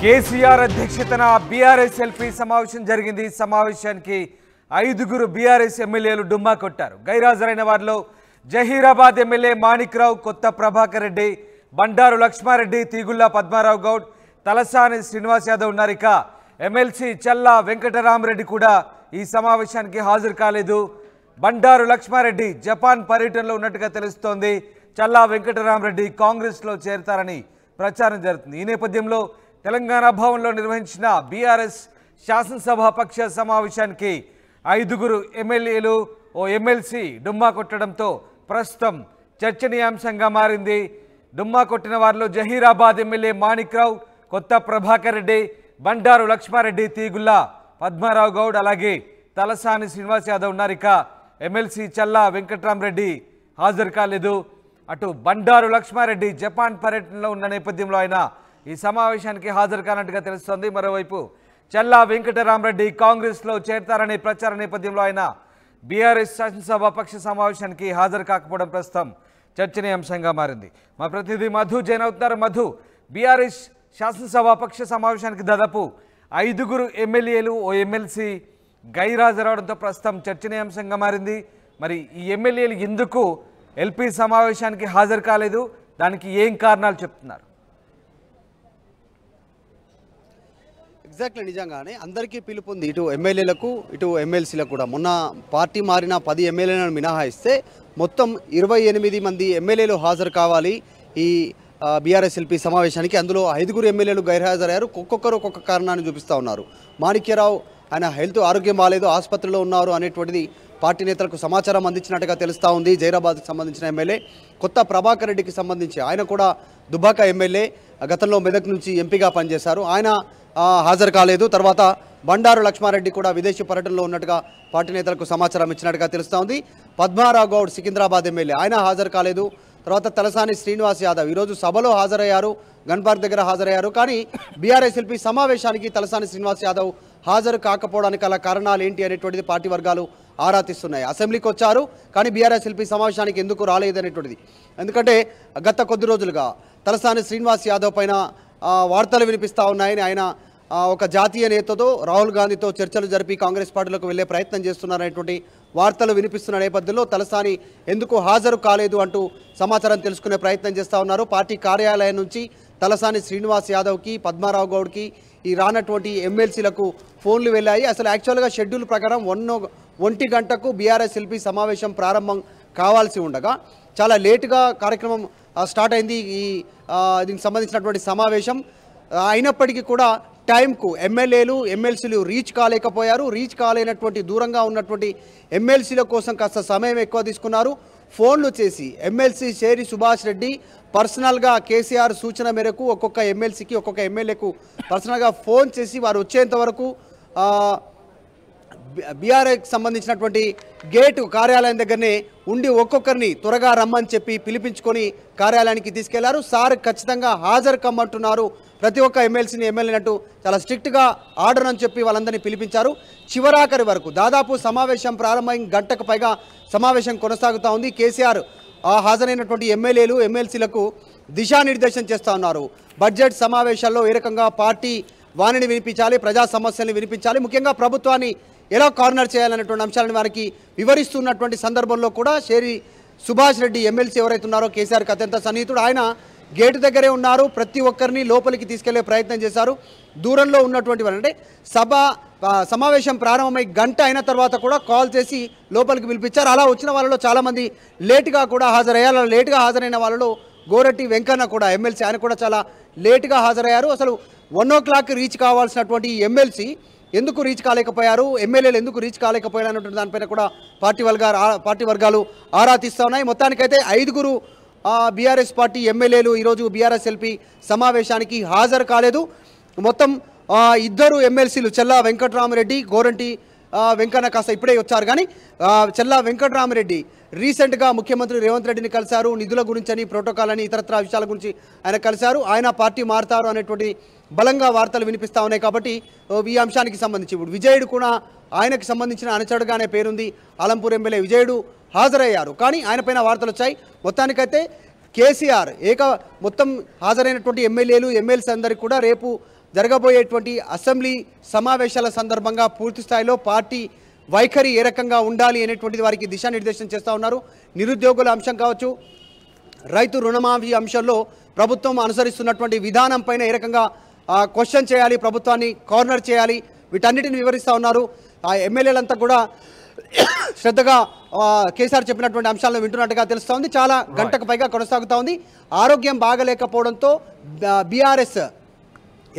కేసీఆర్ అధ్యక్షతన BRS LP సమావేశం జరిగింది. సమావేశానికి 5 బీఆర్ఎస్ ఎమ్మెల్యేలు డుమ్మా కొట్టారు. గైరాజరైన వారిలో జహీరాబాద్ ఎమ్మెల్యే మాణిక్రావు, కొత్త ప్రభాకర్ రెడ్డి, బండారు లక్ష్మారెడ్డి, తీగుళ్ల పద్మారావు గౌడ్, తలసాని శ్రీనివాస్ యాదవ్ ఉన్నారు. ఇక ఎమ్మెల్సీ చల్లా వెంకటరామరెడ్డి కూడా ఈ సమావేశానికి హాజరు కాలేదు. బండారు లక్ష్మారెడ్డి జపాన్ పర్యటనలో ఉన్నట్టుగా తెలుస్తోంది. చల్లా వెంకటరామరెడ్డి కాంగ్రెస్లో చేరతారని ప్రచారం జరుగుతుంది. ఈ నేపథ్యంలో తెలంగాణ భవన్లో నిర్వహించిన బీఆర్ఎస్ శాసనసభ పక్ష సమావేశానికి 5 ఎమ్మెల్యేలు, ఓ ఎమ్మెల్సీ డుమ్మా కొట్టడంతో ప్రస్తుతం చర్చనీయాంశంగా మారింది. డుమ్మా కొట్టిన వారిలో జహీరాబాద్ ఎమ్మెల్యే మాణిక్రావు, కొత్త ప్రభాకర్ రెడ్డి, బండారు లక్ష్మారెడ్డి, తీగుళ్ల పద్మారావు గౌడ్, అలాగే తలసాని శ్రీనివాస్ యాదవ్ ఉన్నారు. ఇక ఎమ్మెల్సీ చల్లా వెంకటరామరెడ్డి హాజరు కాలేదు. అటు బండారు లక్ష్మారెడ్డి జపాన్ పర్యటనలో ఉన్న నేపథ్యంలో ఆయన ఈ సమావేశానికి హాజరు కానట్టుగా తెలుస్తోంది. మరోవైపు చల్లా వెంకటరామరెడ్డి కాంగ్రెస్లో చేరతారనే ప్రచార నేపథ్యంలో ఆయన బీఆర్ఎస్ శాసనసభ పక్ష సమావేశానికి హాజరు కాకపోవడం ప్రస్తుతం చర్చనీయాంశంగా మారింది. మా ప్రతినిధి మధు జైన్ అవుతున్నారు. మధు, బీఆర్ఎస్ శాసనసభ పక్ష సమావేశానికి దాదాపు 5 ఎమ్మెల్యేలు, ఓ ఎమ్మెల్సీ గైరాజరవడంతో ప్రస్తుతం చర్చనీయాంశంగా మారింది. మరి ఈ ఎమ్మెల్యేలు ఎందుకు ఎల్పీ సమావేశానికి హాజరు కాలేదు? దానికి ఏం కారణాలు చెప్తున్నారు? ఎగ్జాక్ట్లీ, నిజంగానే అందరికీ పిలుపుంది, ఇటు ఎమ్మెల్యేలకు ఇటు ఎమ్మెల్సీలకు కూడా. మొన్న పార్టీ మారిన 10 ఎమ్మెల్యేలను మినహాయిస్తే మొత్తం 28 మంది ఎమ్మెల్యేలు హాజరు కావాలి ఈ బీఆర్ఎస్ ఎల్పీ సమావేశానికి. అందులో 5 ఎమ్మెల్యేలు గైర్హాజరయ్యారు. ఒక్కొక్కరు ఒక్కొక్క కారణాన్ని చూపిస్తూ ఉన్నారు. మాణిక్యరావు ఆయన ఆరోగ్యం బాగాలేదు, ఆసుపత్రిలో ఉన్నారు అనేటువంటిది పార్టీ నేతలకు సమాచారం అందించినట్టుగా తెలుస్తూ ఉంది. జైరాబాద్కి సంబంధించిన ఎమ్మెల్యే కొత్త ప్రభాకర్ రెడ్డికి సంబంధించి ఆయన కూడా దుబ్బాక ఎమ్మెల్యే, గతంలో మెదక్ నుంచి ఎంపీగా పనిచేశారు, ఆయన హాజరు కాలేదు. తర్వాత బండారు లక్ష్మారెడ్డి కూడా విదేశీ పర్యటనలో ఉన్నట్టుగా పార్టీ నేతలకు సమాచారం ఇచ్చినట్టుగా తెలుస్తూ ఉంది. పద్మారావు గౌడ్ సికింద్రాబాద్ ఎమ్మెల్యే, ఆయన హాజరు కాలేదు. తర్వాత తలసాని శ్రీనివాస్ యాదవ్ ఈరోజు సభలో హాజరయ్యారు, గన్ పార్క్ దగ్గర హాజరయ్యారు. కానీ బీఆర్ఎస్ ఎల్పీ సమావేశానికి తలసాని శ్రీనివాస్ యాదవ్ హాజరు కాకపోవడానికి గల కారణాలు ఏంటి అనేటువంటిది పార్టీ వర్గాలు ఆరా తీస్తున్నాయి. అసెంబ్లీకి వచ్చారు కానీ బీఆర్ఎస్ ఎల్పీ సమావేశానికి ఎందుకు రాలేదనేటువంటిది. ఎందుకంటే గత కొద్ది రోజులుగా తలసాని శ్రీనివాస్ యాదవ్ పైన వార్తలు వినిపిస్తూ ఉన్నాయని, ఆయన ఒక జాతీయ నేతతో రాహుల్ గాంధీతో చర్చలు జరిపి కాంగ్రెస్ పార్టీలోకి వెళ్లే ప్రయత్నం చేస్తున్నారనేటువంటి వార్తలు వినిపిస్తున్న నేపథ్యంలో తలసాని ఎందుకు హాజరు కాలేదు అంటూ సమాచారం తెలుసుకునే ప్రయత్నం చేస్తూ ఉన్నారు. పార్టీ కార్యాలయం నుంచి తలసాని శ్రీనివాస్ యాదవ్కి, పద్మారావు గౌడ్కి, ఈ రానటువంటి ఎమ్మెల్సీలకు ఫోన్లు వెళ్ళాయి. అసలు యాక్చువల్గా షెడ్యూల్ ప్రకారం 1 గంటకు బీఆర్ఎస్ ఎల్పీ సమావేశం ప్రారంభం కావాల్సి ఉండగా చాలా లేటుగా కార్యక్రమం స్టార్ట్ అయింది. దీనికి సంబంధించినటువంటి సమావేశం అయినప్పటికీ కూడా టైంకు ఎమ్మెల్యేలు ఎమ్మెల్సీలు రీచ్ కాలేకపోయారు. రీచ్ కాలేనటువంటి దూరంగా ఉన్నటువంటి ఎమ్మెల్సీల కోసం కాస్త సమయం ఎక్కువ తీసుకున్నారు. ఫోన్లు చేసి ఎమ్మెల్సీ షేరి సుభాష్ రెడ్డి పర్సనల్గా కేసీఆర్ సూచన మేరకు ఒక్కొక్క ఎమ్మెల్సీకి ఒక్కొక్క ఎమ్మెల్యేకు పర్సనల్గా ఫోన్ చేసి వారు వచ్చేంత వరకు బీఆర్ఎస్కి సంబంధించినటువంటి గేటు కార్యాలయం దగ్గరనే ఉండి ఒక్కొక్కరిని త్వరగా రమ్మని చెప్పి పిలిపించుకొని కార్యాలయానికి తీసుకెళ్లారు. సార్ ఖచ్చితంగా హాజరు కమ్మంటున్నారు, ప్రతి ఒక్క ఎమ్మెల్సీని ఎమ్మెల్యేనట్టు చాలా స్ట్రిక్ట్గా ఆర్డర్ అని చెప్పి వాళ్ళందరినీ పిలిపించారు. చివరాఖరి వరకు దాదాపు సమావేశం ప్రారంభమైన గంటకు పైగా సమావేశం కొనసాగుతూ ఉంది. కేసీఆర్ హాజరైనటువంటి ఎమ్మెల్యేలు ఎమ్మెల్సీలకు దిశానిర్దేశం చేస్తూ ఉన్నారు. బడ్జెట్ సమావేశాల్లో ఏ రకంగా పార్టీ వాణిని వినిపించాలి, ప్రజా సమస్యల్ని వినిపించాలి, ముఖ్యంగా ప్రభుత్వాన్ని ఎలా కార్నర్ చేయాలనేటువంటి అంశాలను వారికి వివరిస్తున్నటువంటి సందర్భంలో కూడా షేరి సుభాష్ రెడ్డి ఎమ్మెల్సీ ఎవరైతే ఉన్నారో కేసీఆర్కి అత్యంత సన్నిహితుడు, ఆయన గేటు దగ్గరే ఉన్నారు. ప్రతి ఒక్కరిని లోపలికి తీసుకెళ్లే ప్రయత్నం చేశారు. దూరంలో ఉన్నటువంటి వాళ్ళు అంటే సమావేశం ప్రారంభమై గంట అయిన తర్వాత కూడా కాల్ చేసి లోపలికి పిలిపించారు. అలా వచ్చిన వాళ్ళలో చాలామంది లేటుగా కూడా హాజరయ్యారు. లేటుగా హాజరైన వాళ్ళలో గోరటి వెంకన్న కూడా ఎమ్మెల్సీ, ఆయన కూడా చాలా లేటుగా హాజరయ్యారు. అసలు 1 o'clock రీచ్ కావాల్సినటువంటి ఎమ్మెల్సీ ఎందుకు రీచ్ కాలేకపోయారు, ఎమ్మెల్యేలు ఎందుకు రీచ్ కాలేకపోయారు అన్నటువంటి దానిపైన కూడా పార్టీ వర్గాలు ఆరా తీస్తూ ఉన్నాయి. మొత్తానికైతే 5 బీఆర్ఎస్ పార్టీ ఎమ్మెల్యేలు ఈరోజు బీఆర్ఎస్ ఎల్పీ సమావేశానికి హాజరు కాలేదు. మొత్తం 2 ఎమ్మెల్సీలు చల్లా వెంకటరామరెడ్డి, గోరంటి వెంకన్న కాస్త ఇప్పుడే వచ్చారు. కానీ చల్లా వెంకటరామరెడ్డి రీసెంట్గా ముఖ్యమంత్రి రేవంత్ రెడ్డిని కలిశారు. నిధుల గురించి, ప్రోటోకాల్ అని ఇతరత్ర విషయాల గురించి ఆయన కలిశారు. ఆయన పార్టీ మారుతారు అనేటువంటి బలంగా వార్తలు వినిపిస్తూ ఉన్నాయి. కాబట్టి ఈ అంశానికి సంబంధించి ఇప్పుడు విజయుడు కూడా ఆయనకు సంబంధించిన అనుచరుడుగానే పేరుంది. ఆలంపూర్ ఎమ్మెల్యే విజయుడు హాజరయ్యారు. కానీ ఆయన పైన వార్తలు వచ్చాయి. మొత్తానికైతే కేసీఆర్ మొత్తం హాజరైనటువంటి ఎమ్మెల్యేలు ఎమ్మెల్సీ అందరికీ కూడా రేపు జరగబోయేటువంటి అసెంబ్లీ సమావేశాల సందర్భంగా పూర్తి స్థాయిలో పార్టీ వైఖరి ఏ రకంగా ఉండాలి అనేటువంటిది వారికి దిశానిర్దేశం చేస్తూ ఉన్నారు. నిరుద్యోగుల అంశం కావచ్చు, రైతు రుణమాఫీ అంశంలో ప్రభుత్వం అనుసరిస్తున్నటువంటి విధానం పైన ఏ రకంగా క్వశ్చన్ చేయాలి, ప్రభుత్వాన్ని కార్నర్ చేయాలి, వీటన్నిటిని వివరిస్తూ ఉన్నారు. ఆ ఎమ్మెల్యేలంతా కూడా శ్రద్ధగా కేసీఆర్ చెప్పినటువంటి అంశాలను వింటున్నట్టుగా తెలుస్తూ ఉంది. చాలా గంటకు పైగా కొనసాగుతూ ఉంది. ఆరోగ్యం బాగలేకపోవడంతో బీఆర్ఎస్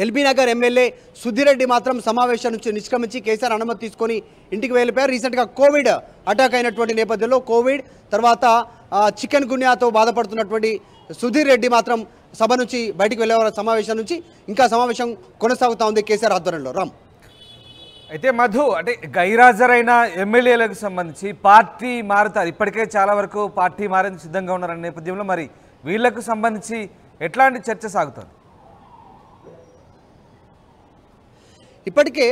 ఎల్బీ నగర్ ఎమ్మెల్యే సుధిరెడ్డి మాత్రం సమావేశం నుంచి నిష్క్రమించి కేసీఆర్ అనుమతి తీసుకొని ఇంటికి వెళ్ళిపోయారు. రీసెంట్గా కోవిడ్ అటాక్ అయినటువంటి నేపథ్యంలో కోవిడ్ తర్వాత చికెన్ గున్యాతో బాధపడుతున్నటువంటి సుధీర్ రెడ్డి మాత్రం సభ నుంచి బయటికి వెళ్ళేవారు. సమావేశం నుంచి ఇంకా సమావేశం కొనసాగుతూ ఉంది కేసీఆర్ ఆధ్వర్యంలో. రామ్, అయితే మధు, అంటే గైరాజరైన ఎమ్మెల్యేలకు సంబంధించి పార్టీ మారుతారు, ఇప్పటికే చాలా వరకు పార్టీ మారేందుకు సిద్ధంగా ఉన్నారన్న నేపథ్యంలో మరి వీళ్లకు సంబంధించి ఎట్లాంటి చర్చ సాగుతుంది? ఇప్పటికే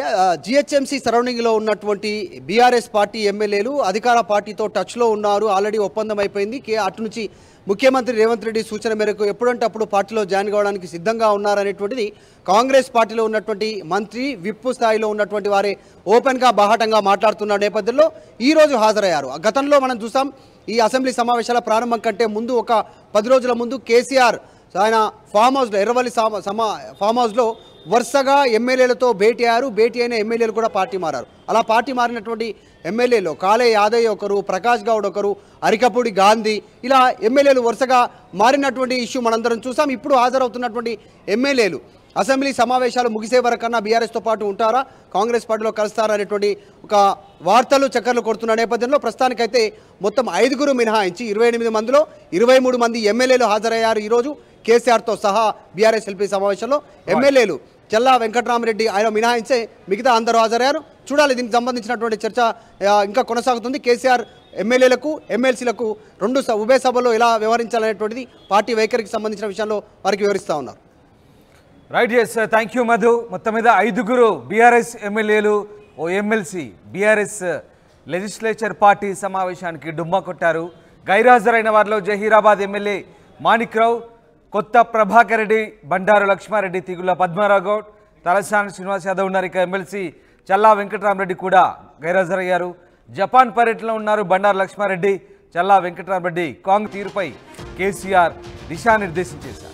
జిహెచ్ఎంసీ సరౌండింగ్లో ఉన్నటువంటి బీఆర్ఎస్ పార్టీ ఎమ్మెల్యేలు అధికార పార్టీతో టచ్లో ఉన్నారు. ఆల్రెడీ ఒప్పందం అయిపోయింది. అటు నుంచి ముఖ్యమంత్రి రేవంత్ రెడ్డి సూచన మేరకు ఎప్పుడంటే అప్పుడు పార్టీలో జాయిన్ కావడానికి సిద్ధంగా ఉన్నారనేటువంటిది కాంగ్రెస్ పార్టీలో ఉన్నటువంటి మంత్రి విప్ స్థాయిలో ఉన్నటువంటి వారే ఓపెన్గా బాహాటంగా మాట్లాడుతున్న నేపథ్యంలో ఈరోజు హాజరయ్యారు. గతంలో మనం చూసాం, ఈ అసెంబ్లీ సమావేశాల ప్రారంభం కంటే ముందు ఒక 10 రోజుల ముందు కేసీఆర్ ఆయన ఫామ్ హౌస్లో, ఎర్రవల్లి ఫామ్ హౌస్లో వరుసగా ఎమ్మెల్యేలతో భేటీ అయ్యారు. భేటీ అయిన ఎమ్మెల్యేలు కూడా పార్టీ మారారు. అలా పార్టీ మారినటువంటి ఎమ్మెల్యేలు కాళే యాదయ్య ఒకరు, ప్రకాష్ గౌడ్ ఒకరు, అరికపూడి గాంధీ, ఇలా ఎమ్మెల్యేలు వరుసగా మారినటువంటి ఇష్యూ మనందరం చూసాం. ఇప్పుడు హాజరవుతున్నటువంటి ఎమ్మెల్యేలు అసెంబ్లీ సమావేశాలు ముగిసే వరకన్నా బీఆర్ఎస్తో పాటు ఉంటారా, కాంగ్రెస్ పార్టీలో కలుస్తారా అనేటువంటి ఒక వార్తలు చక్కర్లు కొడుతున్న నేపథ్యంలో ప్రస్తుతానికైతే మొత్తం 5 మినహాయించి 28 మందిలో 23 మంది ఎమ్మెల్యేలు హాజరయ్యారు. ఈరోజు కేసీఆర్తో సహా బీఆర్ఎస్ ఎల్పీ సమావేశంలో ఎమ్మెల్యేలు చల్లా వెంకట్రామరెడ్డి ఆయన మినహాయించే మిగతా అందరూ హాజరయ్యారు. చూడాలి, దీనికి సంబంధించినటువంటి చర్చ ఇంకా కొనసాగుతుంది. కేసీఆర్ ఎమ్మెల్యేలకు ఎమ్మెల్సీలకు ఉభయ సభలో ఎలా వ్యవహరించాలనేటువంటిది పార్టీ వైఖరికి సంబంధించిన విషయంలో వారికి వివరిస్తూ ఉన్నారు. Right, yes, thank you Madhu. మొత్తం మీద 5 బీఆర్ఎస్ ఎమ్మెల్యేలు, ఓ ఎమ్మెల్సీ బీఆర్ఎస్ లెజిస్లేచర్ పార్టీ సమావేశానికి డుమ్మా కొట్టారు. గైరాజరైన వారిలో జహీరాబాద్ ఎమ్మెల్యే మాణిక్రావు, కొత్త ప్రభాకర్ రెడ్డి, బండారు లక్ష్మారెడ్డి, తిగుల పద్మారావు గౌడ్, తలసాని శ్రీనివాస్ యాదవ్ ఉన్నారు. ఇక ఎమ్మెల్సీ చల్లా వెంకటరామరెడ్డి కూడా గైరాజరయ్యారు. జపాన్ పర్యటనలో ఉన్నారు బండారు లక్ష్మారెడ్డి, చల్లా వెంకటరామరెడ్డి. కాంగ్రెస్ తీరుపై కేసీఆర్ దిశానిర్దేశం చేశారు.